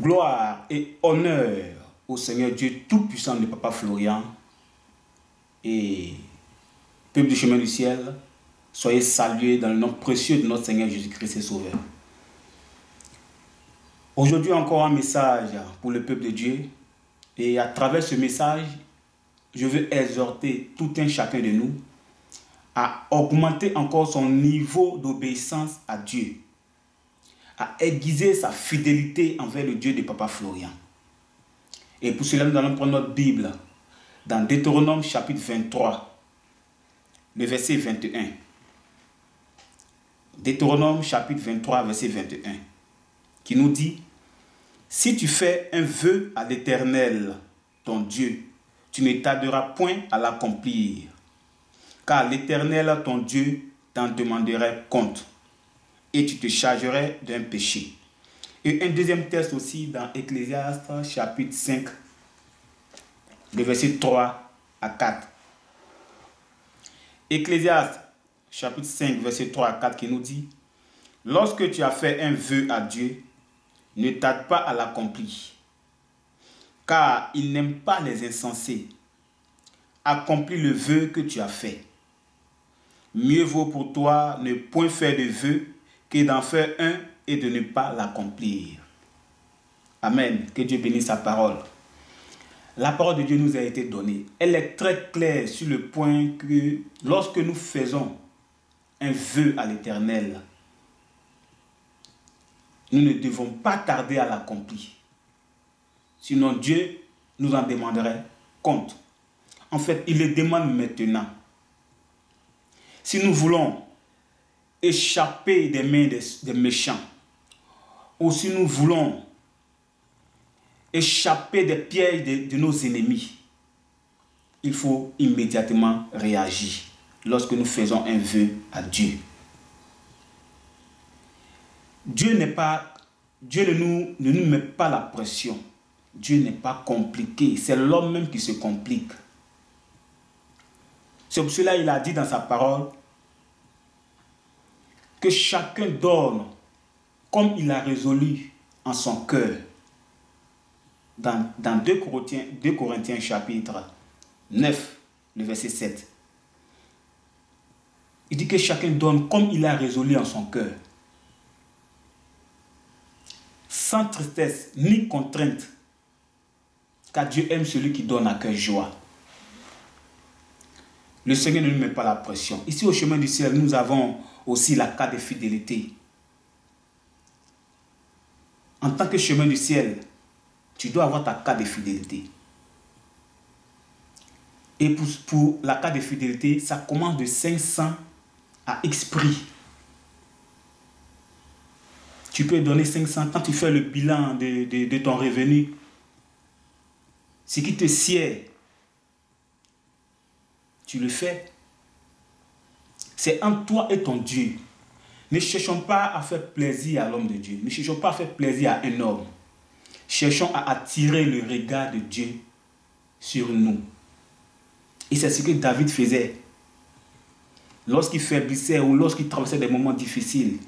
Gloire et honneur au Seigneur Dieu Tout-Puissant de Papa Florian et peuple du chemin du ciel, soyez salués dans le nom précieux de notre Seigneur Jésus-Christ et Sauveur. Aujourd'hui encore un message pour le peuple de Dieu et à travers ce message, je veux exhorter tout un chacun de nous à augmenter encore son niveau d'obéissance à Dieu, à aiguiser sa fidélité envers le Dieu de Papa Florian. Et pour cela, nous allons prendre notre Bible dans Deutéronome chapitre 23, le verset 21. Deutéronome chapitre 23, verset 21, qui nous dit: si tu fais un vœu à l'Éternel, ton Dieu, tu ne tarderas point à l'accomplir, car l'Éternel, ton Dieu, t'en demanderait compte, et tu te chargerais d'un péché. Et un deuxième texte aussi dans Ecclésiaste chapitre 5, le verset 3 à 4. Ecclésiaste chapitre 5, verset 3 à 4 qui nous dit: lorsque tu as fait un vœu à Dieu, ne tarde pas à l'accomplir, car il n'aime pas les insensés. Accomplis le vœu que tu as fait. Mieux vaut pour toi ne point faire de vœu que d'en faire un et de ne pas l'accomplir. Amen. Que Dieu bénisse sa parole. La parole de Dieu nous a été donnée. Elle est très claire sur le point que lorsque nous faisons un vœu à l'Éternel, nous ne devons pas tarder à l'accomplir. Sinon Dieu nous en demanderait compte. En fait, il le demande maintenant. Si nous voulons échapper des mains des méchants, ou si nous voulons échapper des pièges de nos ennemis, il faut immédiatement réagir lorsque nous faisons un vœu à Dieu. Dieu ne nous met pas la pression. Dieu n'est pas compliqué. C'est l'homme même qui se complique. C'est pour cela qu'il a dit dans sa parole que chacun donne comme il a résolu en son cœur. Dans 2 Corinthiens chapitre 9, le verset 7. Il dit que chacun donne comme il a résolu en son cœur. Sans tristesse ni contrainte, car Dieu aime celui qui donne à cœur joie. Le Seigneur ne nous met pas la pression. Ici au chemin du ciel, nous avons aussi la carte de fidélité. En tant que chemin du ciel, tu dois avoir ta carte de fidélité. Et pour la carte de fidélité, ça commence de 500 à X prix. Tu peux donner 500 quand tu fais le bilan de ton revenu. Ce qui te sied, tu le fais. C'est entre toi et ton Dieu. Ne cherchons pas à faire plaisir à l'homme de Dieu. Ne cherchons pas à faire plaisir à un homme. Cherchons à attirer le regard de Dieu sur nous. Et c'est ce que David faisait. Lorsqu'il faiblissait ou lorsqu'il traversait des moments difficiles,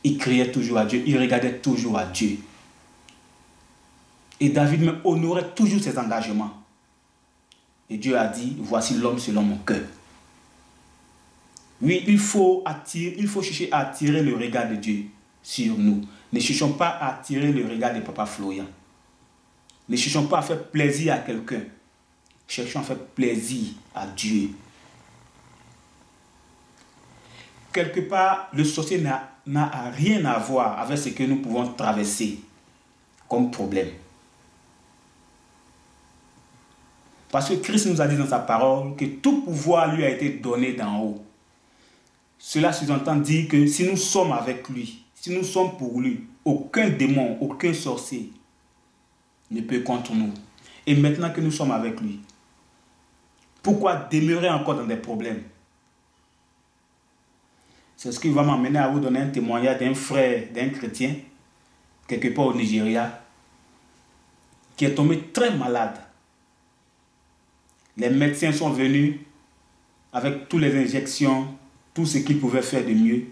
il criait toujours à Dieu, il regardait toujours à Dieu. Et David me honorait toujours ses engagements. Et Dieu a dit: voici l'homme selon mon cœur. Oui, il faut chercher à attirer le regard de Dieu sur nous. Ne cherchons pas à attirer le regard de Papa Florian. Ne cherchons pas à faire plaisir à quelqu'un. Cherchons à faire plaisir à Dieu. Quelque part, le sorcier n'a rien à voir avec ce que nous pouvons traverser comme problème. Parce que Christ nous a dit dans sa parole que tout pouvoir lui a été donné d'en haut. Cela sous-entend dire que si nous sommes avec lui, si nous sommes pour lui, aucun démon, aucun sorcier ne peut contre nous. Et maintenant que nous sommes avec lui, pourquoi demeurer encore dans des problèmes? C'est ce qui va m'amener à vous donner un témoignage d'un frère, d'un chrétien, quelque part au Nigeria, qui est tombé très malade. Les médecins sont venus avec toutes les injections, tout ce qu'ils pouvaient faire de mieux.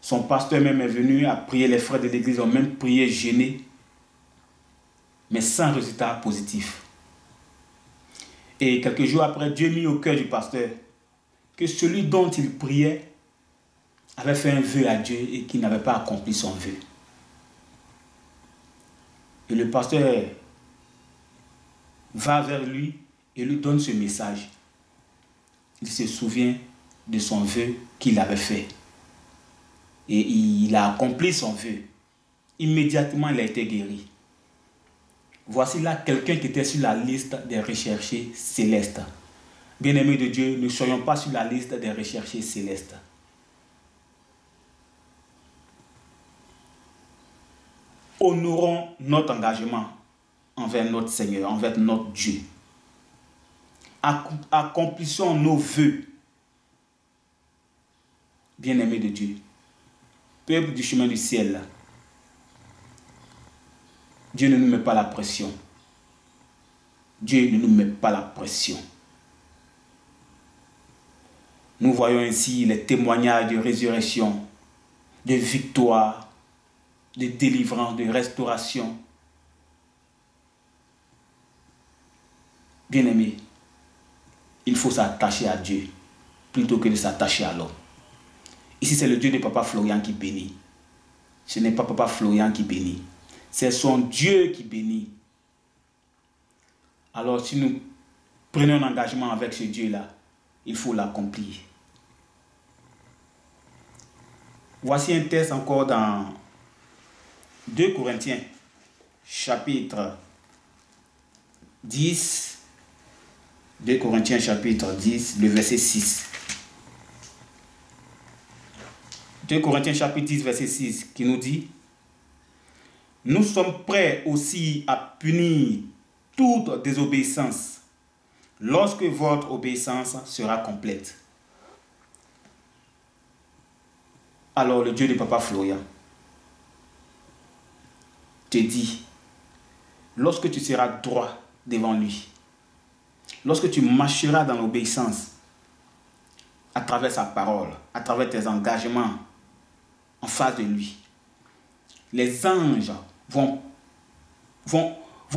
Son pasteur même est venu à prier, les frères de l'église ont même prié, gêné, mais sans résultat positif. Et quelques jours après, Dieu mit au cœur du pasteur que celui dont il priait avait fait un vœu à Dieu et qu'il n'avait pas accompli son vœu. Et le pasteur va vers lui et lui donne ce message. Il se souvient de son vœu qu'il avait fait. Et il a accompli son vœu. Immédiatement, il a été guéri. Voici là quelqu'un qui était sur la liste des recherchés célestes. Bien-aimés de Dieu, ne soyons pas sur la liste des recherchés célestes. Honorons notre engagement envers notre Seigneur, envers notre Dieu. Accomplissons nos vœux. Bien-aimés de Dieu, peuple du chemin du ciel, Dieu ne nous met pas la pression. Dieu ne nous met pas la pression. Nous voyons ainsi les témoignages de résurrection, de victoire, de délivrance, de restauration. Bien-aimé, il faut s'attacher à Dieu plutôt que de s'attacher à l'homme. Ici, c'est le Dieu de Papa Florian qui bénit. Ce n'est pas Papa Florian qui bénit. C'est son Dieu qui bénit. Alors, si nous prenons un engagement avec ce Dieu-là, il faut l'accomplir. Voici un texte encore dans 2 Corinthiens, chapitre 10. 2 Corinthiens, chapitre 10, le verset 6. 2 Corinthiens, chapitre 10, verset 6, qui nous dit: nous sommes prêts aussi à punir toute désobéissance lorsque votre obéissance sera complète. Alors le Dieu de Papa Florian te dit, lorsque tu seras droit devant lui, lorsque tu marcheras dans l'obéissance à travers sa parole, à travers tes engagements en face de lui, les anges vont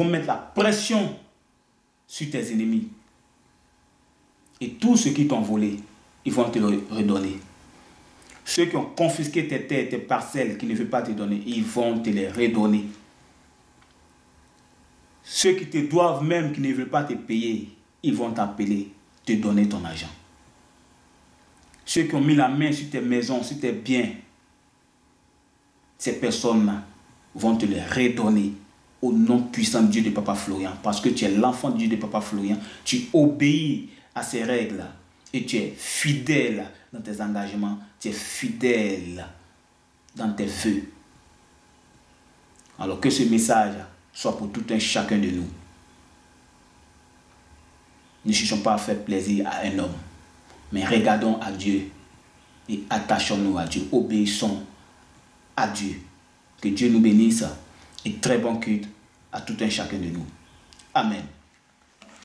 mettre la pression sur tes ennemis. Et tous ceux qui t'ont volé, ils vont te le redonner. Ceux qui ont confisqué tes terres, tes parcelles, qui ne veulent pas te donner, ils vont te les redonner. Ceux qui te doivent même, qui ne veulent pas te payer, ils vont t'appeler, te donner ton argent. Ceux qui ont mis la main sur tes maisons, sur tes biens, ces personnes-là vont te les redonner au nom puissant de Dieu de Papa Florian. Parce que tu es l'enfant de Dieu de Papa Florian. Tu obéis à ces règles et tu es fidèle dans tes engagements. Tu es fidèle dans tes vœux. Alors que ce message soit pour tout un chacun de nous. Ne cherchons pas à faire plaisir à un homme, mais regardons à Dieu et attachons-nous à Dieu. Obéissons à Dieu. Que Dieu nous bénisse et très bon culte à tout un chacun de nous. Amen.